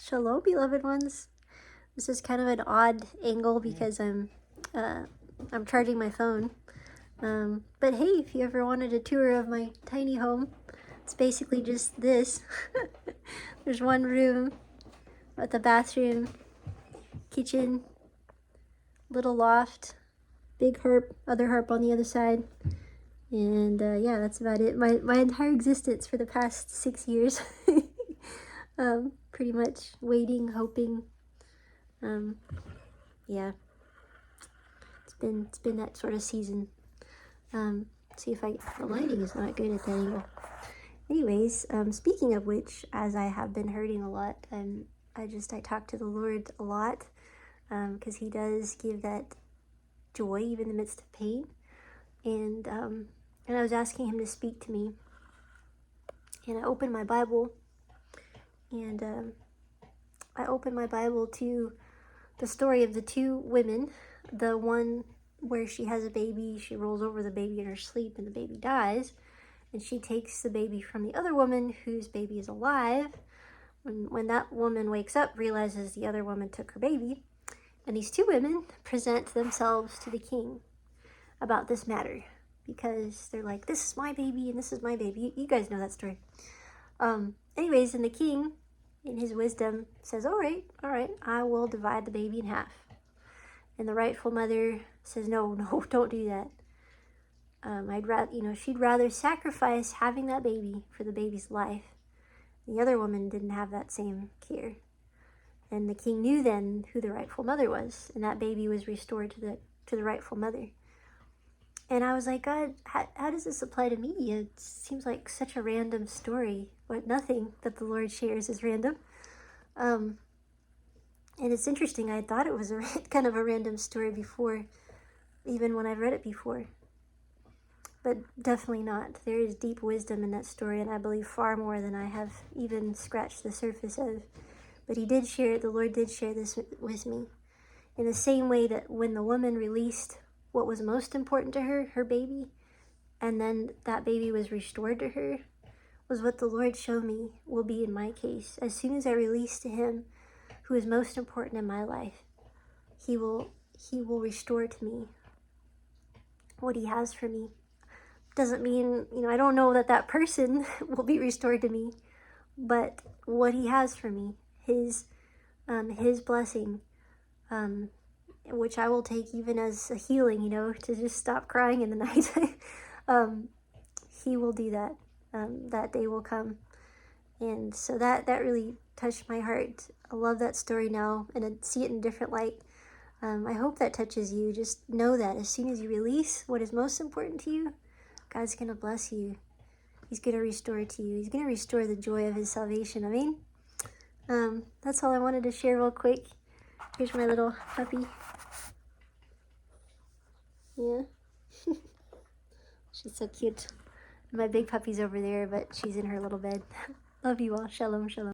Shalom, beloved ones. This is kind of an odd angle because I'm charging my phone. But hey, if you ever wanted a tour of my tiny home, it's basically just this. There's one room with a bathroom, kitchen, little loft, big harp, other harp on the other side. And yeah, that's about it. My entire existence for the past 6 years. Pretty much waiting, hoping. Yeah, it's been that sort of season. See if the lighting is not good at that angle. Anyways, speaking of which, as I have been hurting a lot, I talk to the Lord a lot, because he does give that joy even in the midst of pain. And I was asking him to speak to me, and I opened my Bible, and I opened my Bible to the story of the two women. The one where she has a baby, she rolls over the baby in her sleep, and the baby dies, and she takes the baby from the other woman whose baby is alive. When that woman wakes up, realizes the other woman took her baby, and these two women present themselves to the king about this matter, because they're like, this is my baby and this is my baby. You guys know that story. Anyways, and the king, in his wisdom, says, all right, I will divide the baby in half. And the rightful mother says, no, don't do that. She'd rather sacrifice having that baby for the baby's life. The other woman didn't have that same care. And the king knew then who the rightful mother was, and that baby was restored to the rightful mother. And I was like, God, how does this apply to me? It seems like such a random story, but nothing that the Lord shares is random. And it's interesting, I thought it was kind of a random story before, even when I've read it before. But definitely not. There is deep wisdom in that story, and I believe far more than I have even scratched the surface of. But the Lord did share this with me. In the same way that when the woman released what was most important to her, her baby, and then that baby was restored to her, was what the Lord showed me will be in my case. As soon as I release to him who is most important in my life, he will restore to me what he has for me. Doesn't mean, I don't know that person will be restored to me, but what he has for me, his blessing, which I will take even as a healing, to just stop crying in the night. He will do that. That day will come. And so that really touched my heart. I love that story now, and I see it in a different light. I hope that touches you. Just know that as soon as you release what is most important to you, God's going to bless you. He's going to restore to you. He's going to restore the joy of his salvation. Amen. That's all I wanted to share real quick. Here's my little puppy. Yeah. She's so cute. My big puppy's over there, but she's in her little bed. Love you all. Shalom, shalom.